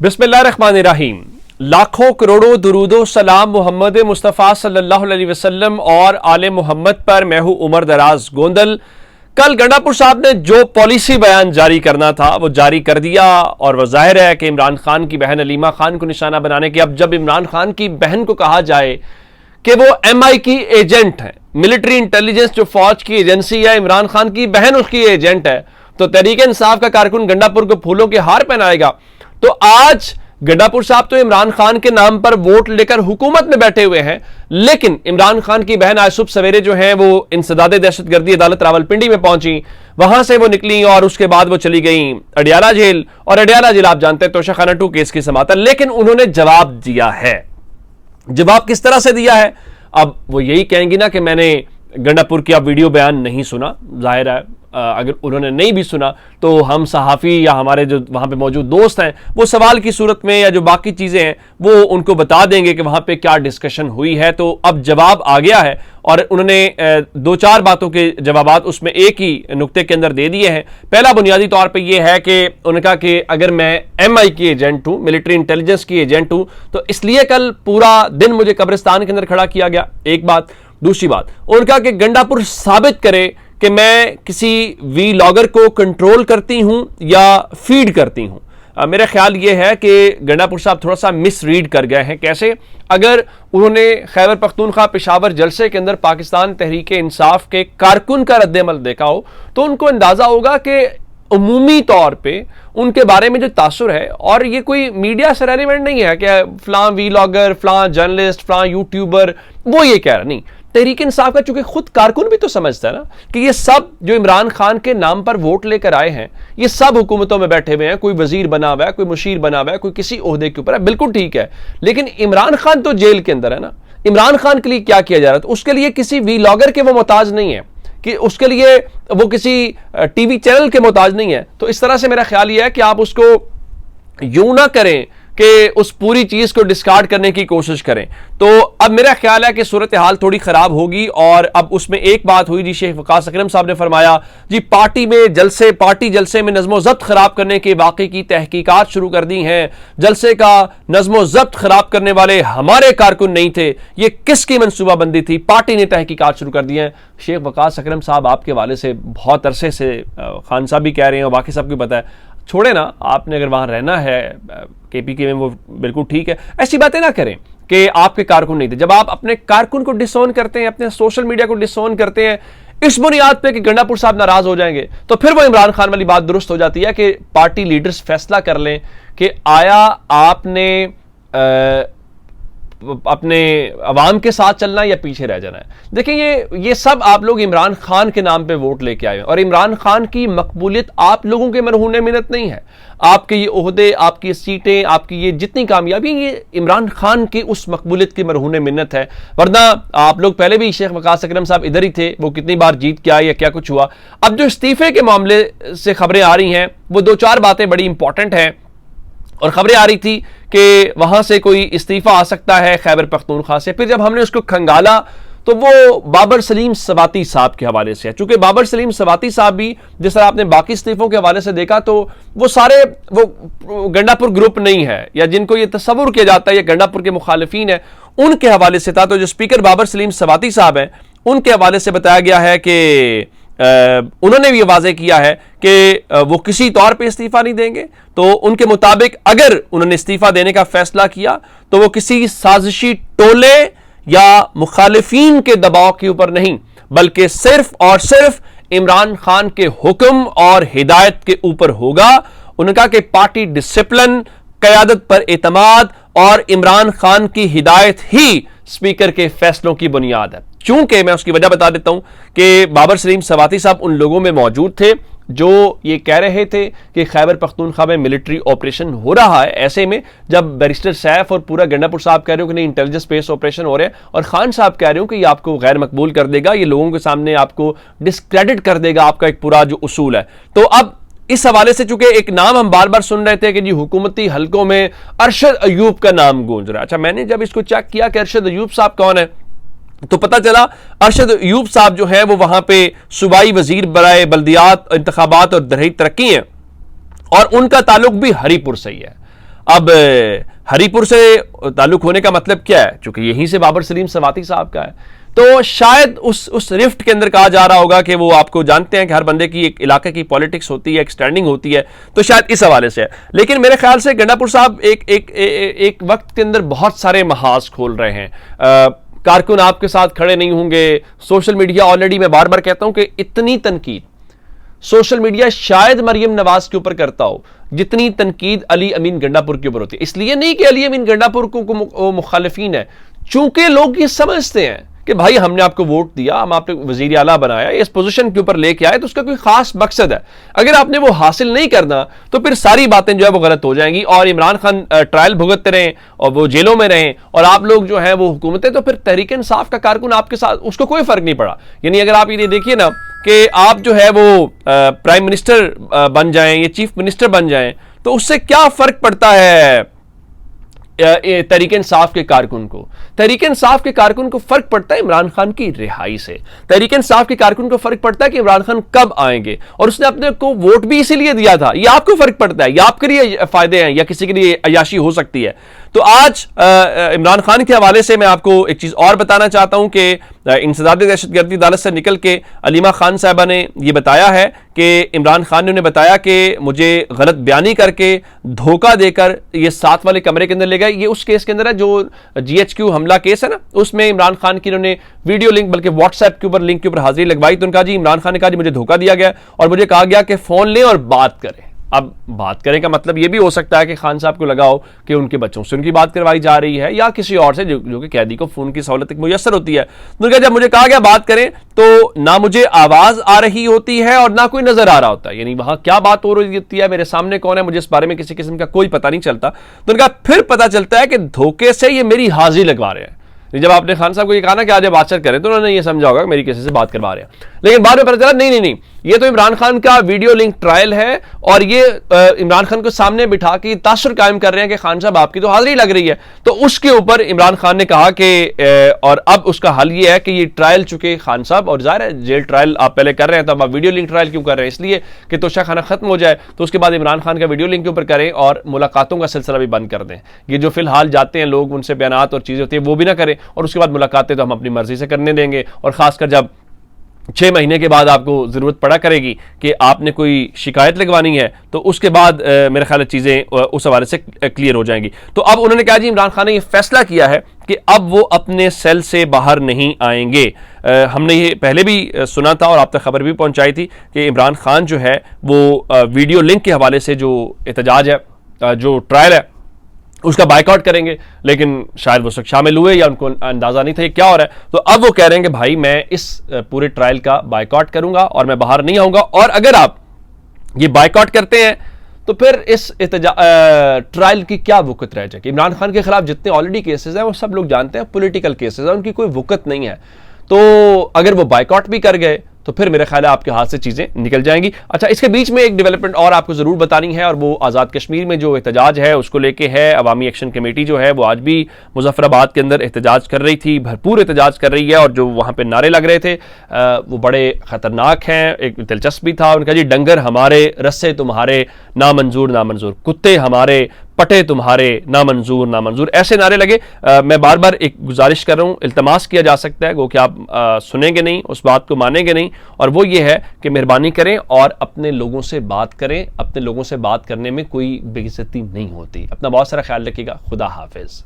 बिस्मिल्लाहिर्रहमानिर्रहीम। लाखों करोड़ों दुरूदो सलाम मोहम्मद मुस्तफ़ा सल्लल्लाहु अलैहि वसल्लम और आले मोहम्मद पर। मैं हूं उमर दराज गोंदल। कल गंडापुर साहब ने जो पॉलिसी बयान जारी करना था वो जारी कर दिया और वह जाहिर है कि इमरान खान की बहन अलीमा खान को निशाना बनाने के, अब जब इमरान खान की बहन को कहा जाए कि वो MI की एजेंट है, मिलिट्री इंटेलिजेंस जो फौज की एजेंसी है, इमरान खान की बहन उसकी एजेंट है, तो तहरीक इंसाफ का कारकुन गंडापुर को फूलों के हार पहनाएगा। तो आज गंडापुर साहब तो इमरान खान के नाम पर वोट लेकर हुकूमत में बैठे हुए हैं, लेकिन इमरान खान की बहन आज सुबह सवेरे जो है वो इंसदादे दहशतगर्दी अदालत रावलपिंडी में पहुंची, वहां से वो निकली और उसके बाद वो चली गई अडियाला जेल। और अडियाला जेल आप जानते हैं तोशाखाना 2 केस की समात है, लेकिन उन्होंने जवाब दिया है। जवाब किस तरह से दिया है? अब वो यही कहेंगी ना कि मैंने गंडापुर की अब वीडियो बयान नहीं सुना। जाहिर है अगर उन्होंने नहीं भी सुना तो हम सहाफ़ी या हमारे जो वहाँ पे मौजूद दोस्त हैं वो सवाल की सूरत में या जो बाकी चीज़ें हैं वो उनको बता देंगे कि वहाँ पे क्या डिस्कशन हुई है। तो अब जवाब आ गया है और उन्होंने 2-4 बातों के जवाबात उसमें एक ही नुक्ते के अंदर दे दिए हैं। पहला बुनियादी तौर पे ये है कि उन्होंने कहा कि अगर मैं MI की एजेंट हूँ, मिलिट्री इंटेलिजेंस की एजेंट हूँ, तो इसलिए कल पूरा दिन मुझे कब्रिस्तान के अंदर खड़ा किया गया। एक बात। दूसरी बात, उन्होंने कहा कि गंडापुर साबित करे कि मैं किसी वीलॉगर को कंट्रोल करती हूं या फीड करती हूं। मेरा ख्याल यह है कि गंडापुर साहब थोड़ा सा मिसरीड कर गए हैं। कैसे? अगर उन्होंने खैबर पख्तूनख्वा पेशावर जलसे के अंदर पाकिस्तान तहरीक इंसाफ के कारकुन का रद्द-ए-अमल देखा हो तो उनको अंदाजा होगा कि उमूमी तौर पे उनके बारे में जो तासुर है, और ये कोई मीडिया से रेलिवेंट नहीं है कि फलां वीलॉगर, फलां जर्नलिस्ट, फलां यूट्यूबर वो ये कह रहा, नहीं। तहरीक इंसाफ का चूंकि खुद कारकुन भी तो समझता है ना कि ये सब जो इमरान खान के नाम पर वोट लेकर आए हैं ये सब हुकूमतों में बैठे हुए हैं, कोई वजीर बना हुआ है, कोई मुशीर बना हुआ है, कोई किसी ओहदे के ऊपर है, बिल्कुल ठीक है, लेकिन इमरान खान तो जेल के अंदर है ना। इमरान खान के लिए क्या किया जा रहा है? तो उसके लिए किसी वीलॉगर के वो मोहताज नहीं है, कि उसके लिए वो किसी टीवी चैनल के मोहताज नहीं है। तो इस तरह से मेरा ख्याल यह है कि आप उसको यूं ना करें कि उस पूरी चीज को डिस्कार्ड करने की कोशिश करें। तो अब मेरा ख्याल है कि सूरत हाल थोड़ी खराब होगी। और अब उसमें एक बात हुई जी, शेख वकास अकरम साहब ने फरमाया जी पार्टी जलसे में नज़्मो ज़ब्त खराब करने के वाक़े की तहकीकात शुरू कर दी हैं। जलसे का नज़्मो ज़ब्त खराब करने वाले हमारे कारकुन नहीं थे, ये किसकी मनसूबाबंदी थी? पार्टी ने तहकीकात शुरू कर दी है। शेख वकास अकरम साहब आपके वाले से बहुत अरसे से खान साहब भी कह रहे हैं और बाकी सबको पता है, छोड़े ना, आपने अगर वहां रहना है KPK में वो बिल्कुल ठीक है। ऐसी बातें ना करें कि आपके कारकुन नहीं थे। जब आप अपने कारकुन को डिसोन करते हैं, अपने सोशल मीडिया को डिसोन करते हैं इस बुनियाद पे कि गंडापुर साहब नाराज हो जाएंगे, तो फिर वो इमरान खान वाली बात दुरुस्त हो जाती है कि पार्टी लीडर्स फैसला कर लें कि आया आपने अपने अवाम के साथ चलना या पीछे रह जाना है। देखिए ये सब आप लोग इमरान खान के नाम पे वोट लेके आए और इमरान खान की मकबूलियत आप लोगों के मरहूने मिन्नत नहीं है। आपके ये ओहदे, आपकी सीटें, आपकी ये जितनी कामयाबी, ये इमरान खान की उस मकबूलियत की मरहूने मिन्नत है। वरना आप लोग पहले भी शेख वकास अकरम साहब इधर ही थे, वो कितनी बार जीत के आए या क्या कुछ हुआ। अब जो इस्तीफे के मामले से खबरें आ रही हैं वो 2-4 बातें बड़ी इंपॉर्टेंट हैं। और खबरें आ रही थी कि वहां से कोई इस्तीफा आ सकता है खैबर पख्तूनख्वा से। फिर जब हमने उसको खंगाला तो वो बाबर सलीम सवाती साहब के हवाले से है। चूंकि बाबर सलीम सवाती साहब भी, जिस तरह आपने बाकी इस्तीफों के हवाले से देखा, तो वो सारे वो गंडापुर ग्रुप नहीं है, या जिनको ये तस्वुर किया जाता है ये गंडापुर के मुखालिफिन है, उनके हवाले से था। तो जो स्पीकर बाबर सलीम सवाती साहब हैं उनके हवाले से बताया गया है कि उन्होंने भी वाज़ेह किया है कि वो किसी तौर पे इस्तीफा नहीं देंगे। तो उनके मुताबिक अगर उन्होंने इस्तीफा देने का फैसला किया तो वो किसी साजिशी टोले या मुखालिफिन के दबाव के ऊपर नहीं, बल्कि सिर्फ और सिर्फ इमरान खान के हुक्म और हिदायत के ऊपर होगा। उन्होंने कहा कि पार्टी डिसिप्लिन, क़यादत पर एतमाद और इमरान खान की हिदायत ही स्पीकर के फैसलों की बुनियाद है। चूंकि मैं उसकी वजह बता देता हूं कि बाबर सलीम सवाती साहब उन लोगों में मौजूद थे जो ये कह रहे थे कि खैबर पख्तूनख्वा में मिलिट्री ऑपरेशन हो रहा है। ऐसे में जब बैरिस्टर सैफ और पूरा गंडापुर साहब कह रहे हो कि नहीं इंटेलिजेंस स्पेस ऑपरेशन हो रहे हैं, और खान साहब कह रहे हो कि ये आपको गैर मकबूल कर देगा, ये लोगों के सामने आपको डिस्क्रेडिट कर देगा आपका एक पूरा जो उसूल है। तो अब इस हवाले से चूंकि एक नाम हम बार बार सुन रहे थे कि जी हुकूमती हलकों में अरशद अयूब का नाम गूंज रहा है। अच्छा, मैंने जब इसको चेक किया कि अरशद अयूब साहब कौन है तो पता चला अरशद अयूब साहब जो है वो वहां पे सूबाई वजीर बराए बल्दियात, इंतखाबात और दरही तरक्की हैं और उनका ताल्लुक भी हरीपुर से ही है। अब हरीपुर से ताल्लुक होने का मतलब क्या है, चूंकि यहीं से बाबर सलीम सवाती साहब का है, तो शायद उस रिफ्ट के अंदर कहा जा रहा होगा कि वो आपको जानते हैं कि हर बंदे की एक इलाके की पॉलिटिक्स होती है, एक स्टैंडिंग होती है, तो शायद इस हवाले से है। लेकिन मेरे ख्याल से गंडापुर साहब एक वक्त के अंदर बहुत सारे महाज खोल रहे हैं। कारकुन आपके साथ खड़े नहीं होंगे, सोशल मीडिया ऑलरेडी, मैं बार बार कहता हूं कि इतनी तनकीद सोशल मीडिया शायद मरियम नवाज के ऊपर करता हो जितनी तनकीद अली अमीन गंडापुर के ऊपर होती है। इसलिए नहीं कि अली अमीन गंडापुर को मुखालिफिन है, चूंकि लोग ये समझते हैं कि भाई हमने आपको वोट दिया, हम आपने वजीर आला बनाया, इस पोजीशन के ऊपर लेके आए, तो उसका कोई खास मकसद है। अगर आपने वो हासिल नहीं करना तो फिर सारी बातें जो है वो गलत हो जाएंगी और इमरान खान ट्रायल भुगतते रहें और वो जेलों में रहें और आप लोग जो है वो हुकूमतें, तो फिर तहरीक इंसाफ का कारकुन आपके साथ, उसको कोई फर्क नहीं पड़ा। यानी अगर आप ये देखिए ना कि आप जो है वो प्राइम मिनिस्टर बन जाएं या चीफ मिनिस्टर बन जाएं, तो उससे क्या फर्क पड़ता है तहरीक इंसाफ के कारकुन को? तहरीक इंसाफ के कारकुन को फर्क पड़ता है इमरान खान की रिहाई से। तहरीक इंसाफ के कारकुन को फर्क पड़ता है कि इमरान खान कब आएंगे, और उसने अपने को वोट भी इसीलिए दिया था। ये आपको फर्क पड़ता है, ये आपके लिए फायदे हैं या किसी के लिए अयाशी हो सकती है। तो आज इमरान खान के हवाले से मैं आपको एक चीज और बताना चाहता हूं कि इंसदाद दहशतगर्दी अदालत से निकल के अलीमा खान साहबा ने यह बताया है कि इमरान खान ने उन्हें बताया कि मुझे गलत बयानी करके धोखा देकर ये साथ वाले कमरे के अंदर ले गए। ये उस केस के अंदर है जो GHQ हमला केस है ना, उसमें इमरान खान की उन्होंने वीडियो लिंक, बल्कि व्हाट्सएप के ऊपर लिंक के ऊपर हाजिरी लगवाई। तो उनका जी इमरान खान ने कहा जी मुझे धोखा दिया गया और मुझे कहा गया कि फोन लें और बात करें। अब बात करें का मतलब यह भी हो सकता है कि खान साहब को लगा हो कि उनके बच्चों से उनकी बात करवाई जा रही है या किसी और से जो कि कैदी को फोन की सहूलत मुयसर होती है। तो जब मुझे कहा गया बात करें तो ना मुझे आवाज आ रही होती है और ना कोई नजर आ रहा होता है, यानी वहां क्या बात हो रही होती है, मेरे सामने कौन है, मुझे इस बारे में किसी किस्म का कोई पता नहीं चलता। तो उनका फिर पता चलता है कि धोखे से ये मेरी हाजिरी लगवा रहे हैं। जब आपने खान साहब को ये कहा ना कि आज बातचीत करें, तो उन्होंने ये समझा होगा मेरी किसी से बात करवा रहे हैं, लेकिन बाद में पता चला नहीं, ये तो इमरान खान का वीडियो लिंक ट्रायल है और ये इमरान खान को सामने बिठा के तासुर कायम कर रहे हैं कि खान साहब आपकी तो हाजिरी लग रही है। तो उसके ऊपर इमरान खान ने कहा कि और अब उसका हल ये है कि ये ट्रायल चुके खान साहब, और जाहिर है जेल ट्रायल आप पहले कर रहे हैं तो अब आप वीडियो लिंक ट्रायल क्यों कर रहे हैं? इसलिए कि तोशा खाना खत्म हो जाए, तो उसके बाद इमरान खान का वीडियो लिंक के ऊपर करें और मुलाकातों का सिलसिला भी बंद कर दें। ये जो फिलहाल जाते हैं लोग, उनसे बयानात और चीजें होती है वो भी ना करें, और उसके बाद मुलाकातें तो हम अपनी मर्जी से करने देंगे। और खासकर जब 6 महीने के बाद आपको जरूरत पड़ा करेगी कि आपने कोई शिकायत लगवानी है, तो उसके बाद मेरे ख्याल चीजें उस हवाले से क्लियर हो जाएंगी। तो अब उन्होंने कहा जी इमरान खान ने यह फैसला किया है कि अब वो अपने सेल से बाहर नहीं आएंगे। हमने ये पहले भी सुना था और आप तक खबर भी पहुंचाई थी कि इमरान खान जो है वो वीडियो लिंक के हवाले से जो एहतजाज है, जो ट्रायल है, उसका बाइकआउट करेंगे, लेकिन शायद वो शामिल हुए या उनको अंदाजा नहीं था ये क्या हो रहा है। तो अब वो कह रहे हैं कि भाई मैं इस पूरे ट्रायल का बाइकआउट करूंगा और मैं बाहर नहीं आऊंगा। और अगर आप ये बाइकआउट करते हैं तो फिर इस ट्रायल की क्या वुकत रह जाएगी? इमरान खान के खिलाफ जितने ऑलरेडी केसेस हैं वो सब लोग जानते हैं पॉलिटिकल केसेस हैं, उनकी कोई वुकत नहीं है। तो अगर वो बाइकआउट भी कर गए तो फिर मेरे ख्याल है आपके हाथ से चीजें निकल जाएंगी। अच्छा, इसके बीच में एक डेवलपमेंट और आपको जरूर बतानी है, और वो आज़ाद कश्मीर में जो एहतजाज है उसको लेके है। अवामी एक्शन कमेटी जो है वो आज भी मुजफ्फराबाद के अंदर एहतजाज कर रही थी, भरपूर एहतजाज कर रही है, और जो वहां पे नारे लग रहे थे वो बड़े खतरनाक हैं। एक दिलचस्प भी था उनका जी, डंगर हमारे रस्से तुम्हारे नामंजूर नामंजूर, कुत्ते हमारे पटे तुम्हारे नामंजूर नामंजूर, ऐसे नारे लगे। मैं बार बार एक गुजारिश कर रहा हूं, इल्तमास किया जा सकता है वो कि आप सुनेंगे नहीं, उस बात को मानेंगे नहीं, और वो ये है कि मेहरबानी करें और अपने लोगों से बात करें। अपने लोगों से बात करने में कोई बेइज्जती नहीं होती। अपना बहुत सारा ख्याल रखिएगा। खुदा हाफिज।